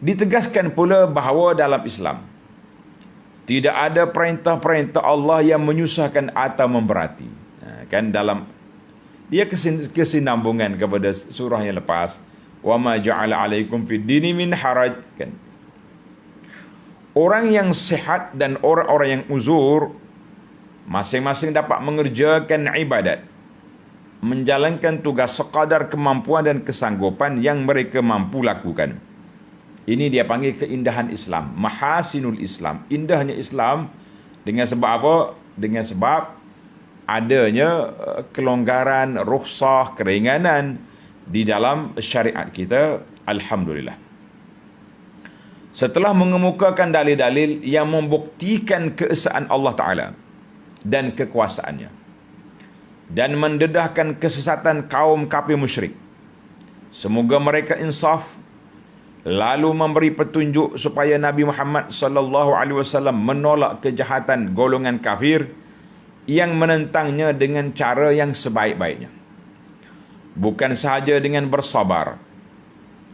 Ditegaskan pula bahawa dalam Islam tidak ada perintah-perintah Allah yang menyusahkan atau memberati. Kan dalam dia kesinambungan kepada surah yang lepas, wa ma ja'ala 'alaikum fid dini min haraj, kan. Orang yang sihat dan orang-orang yang uzur masing-masing dapat mengerjakan ibadat, menjalankan tugas sekadar kemampuan dan kesanggupan yang mereka mampu lakukan. Ini dia panggil keindahan Islam, mahasinul Islam. Indahnya Islam dengan sebab apa? Dengan sebab adanya kelonggaran, rukhsah, keringanan di dalam syariat kita. Alhamdulillah. Setelah mengemukakan dalil-dalil yang membuktikan keesaan Allah Ta'ala dan kekuasaannya, dan mendedahkan kesesatan kaum kafir musyrik, semoga mereka insaf, lalu memberi petunjuk supaya Nabi Muhammad sallallahu alaihi wasallam menolak kejahatan golongan kafir yang menentangnya dengan cara yang sebaik-baiknya. Bukan sahaja dengan bersabar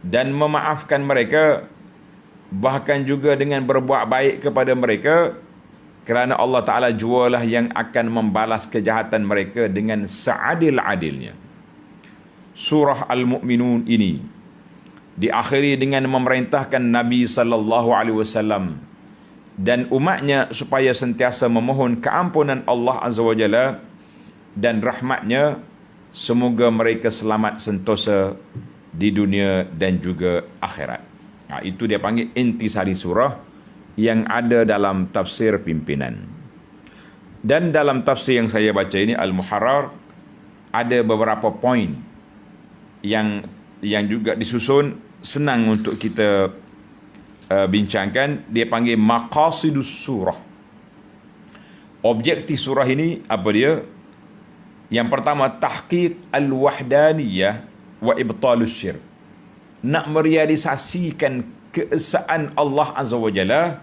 dan memaafkan mereka, bahkan juga dengan berbuat baik kepada mereka, kerana Allah Ta'ala jualah yang akan membalas kejahatan mereka dengan seadil-adilnya. Surah Al-Mu'minun ini diakhiri dengan memerintahkan Nabi sallallahu alaihi wasallam dan umatnya supaya sentiasa memohon keampunan Allah Azza wa Jalla dan rahmatnya, semoga mereka selamat sentosa di dunia dan juga akhirat. Itu dia panggil intisari surah yang ada dalam tafsir pimpinan. Dan dalam tafsir yang saya baca ini, Al-Muharrar, ada beberapa poin yang juga disusun, senang untuk kita bincangkan. Dia panggil maqasidus surah. Objektif surah ini apa dia? Yang pertama, tahqiq al-wahdaniyah wa ibtalus syirk. Nak merealisasikan keesaan Allah Azza wa Jalla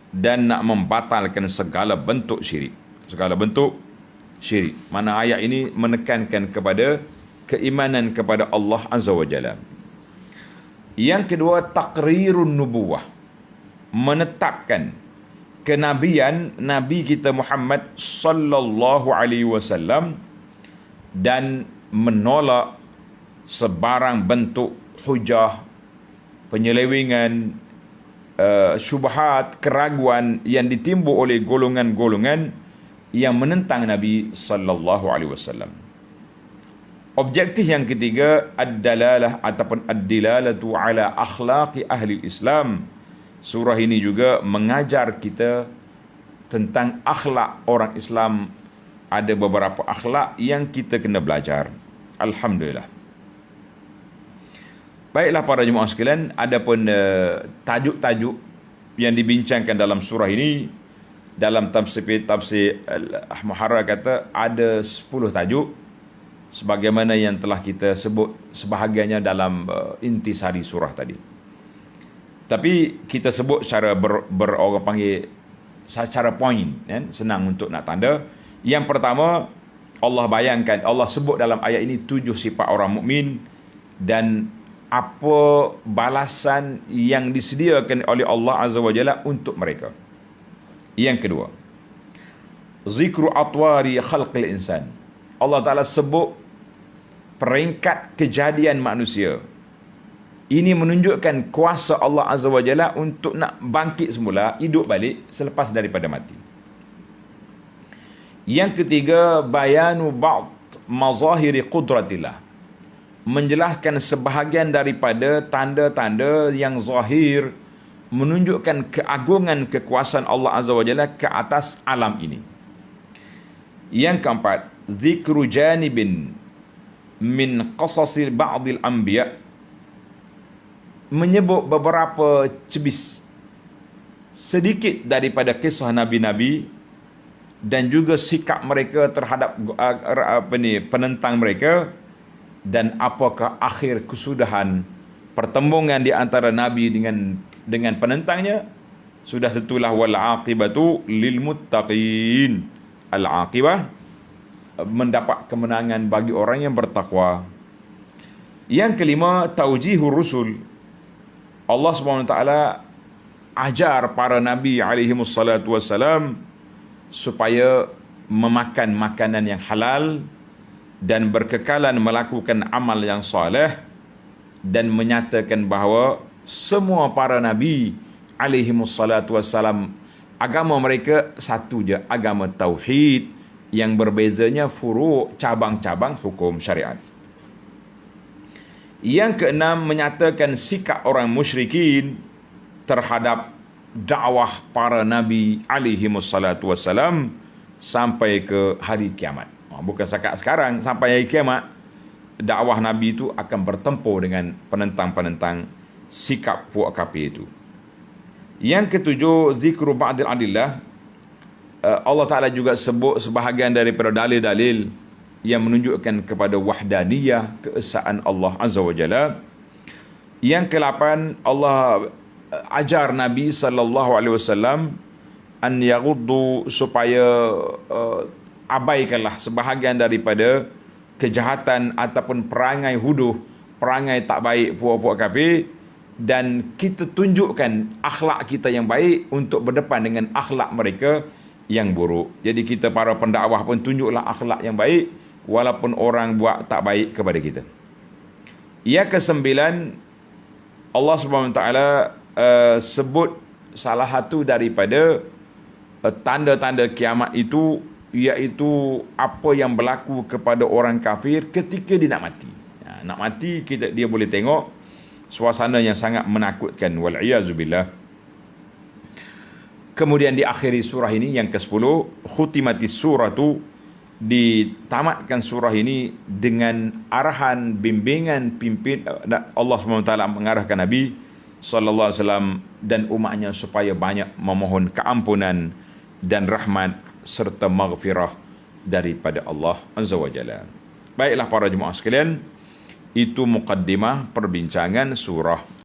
dan nak membatalkan segala bentuk syirik. Segala bentuk syirik. Mana ayat ini menekankan kepada keimanan kepada Allah Azza wa Jalla. Yang kedua, taqrirun nubuwah, menetapkan kenabian Nabi kita Muhammad sallallahu alaihi wasallam dan menolak sebarang bentuk hujah, penyelewengan, syubhat, keraguan yang ditimbul oleh golongan-golongan yang menentang Nabi sallallahu alaihi wasallam. Objektif yang ketiga, ad-dalalah ataupun ad-dilalatu ala akhlaqi ahli Islam. Surah ini juga mengajar kita tentang akhlak orang Islam. Ada beberapa akhlak yang kita kena belajar. Alhamdulillah. Baiklah para jemaah sekalian, adapun tajuk-tajuk yang dibincangkan dalam surah ini, dalam tafsir Al-Muharrar kata ada 10 tajuk, sebagaimana yang telah kita sebut sebahagiannya dalam intisari surah tadi. Tapi kita sebut secara orang panggil secara poin, kan? Senang untuk nak tanda. Yang pertama, Allah bayangkan, Allah sebut dalam ayat ini 7 sifat orang mukmin dan apa balasan yang disediakan oleh Allah Azza wa Jalla untuk mereka. Yang kedua, zikru atwari khalqil insan. Allah Ta'ala sebut peringkat kejadian manusia. Ini menunjukkan kuasa Allah Azza wa Jalla untuk nak bangkit semula, hidup balik selepas daripada mati. Yang ketiga, bayanu ba'd mazahiri qudratillah, menjelaskan sebahagian daripada tanda-tanda yang zahir menunjukkan keagungan kekuasaan Allah Azza wa Jalla ke atas alam ini. Yang keempat, zikru janibin min qasasil ba'dil anbiya, menyebut beberapa cebis sedikit daripada kisah nabi-nabi dan juga sikap mereka terhadap penentang mereka, dan apakah akhir kesudahan pertembungan di antara nabi dengan penentangnya. Sudah tentulah wal aqibatu lil muttaqin. Al aqibah, mendapat kemenangan bagi orang yang bertakwa. Yang kelima, taujihur rusul, Allah SWT ajar para Nabi SAW supaya memakan makanan yang halal dan berkekalan melakukan amal yang soleh, dan menyatakan bahawa semua para Nabi SAW agama mereka satu je, agama tauhid, yang berbezanya furu', cabang-cabang hukum syariat. Yang keenam, menyatakan sikap orang musyrikin terhadap dakwah para Nabi SAW sampai ke hari kiamat. Bukan setakat sekarang, sampai hari kiamat dakwah Nabi itu akan bertempur dengan penentang-penentang sikap puak kafir itu. Yang ketujuh, zikru ba'dil adillah. Allah Ta'ala juga sebut sebahagian daripada dalil-dalil yang menunjukkan kepada wahdaniyah, keesaan Allah Azza wa Jalla. Yang ke-8, Allah ajar Nabi SAW an yaghuddu, supaya abaikanlah sebahagian daripada kejahatan ataupun perangai huduh, perangai tak baik puak-puak kafir, dan kita tunjukkan akhlak kita yang baik untuk berdepan dengan akhlak mereka yang buruk. Jadi kita para pendakwah pun tunjuklah akhlak yang baik walaupun orang buat tak baik kepada kita. Yang ke-9, Allah SWT sebut salah satu daripada tanda-tanda kiamat itu, iaitu apa yang berlaku kepada orang kafir ketika dia nak mati. Nak mati, dia boleh tengok suasana yang sangat menakutkan, wal'iyazubillah. Kemudian diakhiri surah ini yang ke-10, khutimatis suratu, ditamatkan surah ini dengan arahan bimbingan pimpin Allah SWT mengarahkan Nabi SAW dan umatnya supaya banyak memohon keampunan dan rahmat serta maghfirah daripada Allah Azza wa Jalla. Baiklah para jemaah sekalian, itu muqaddimah perbincangan surah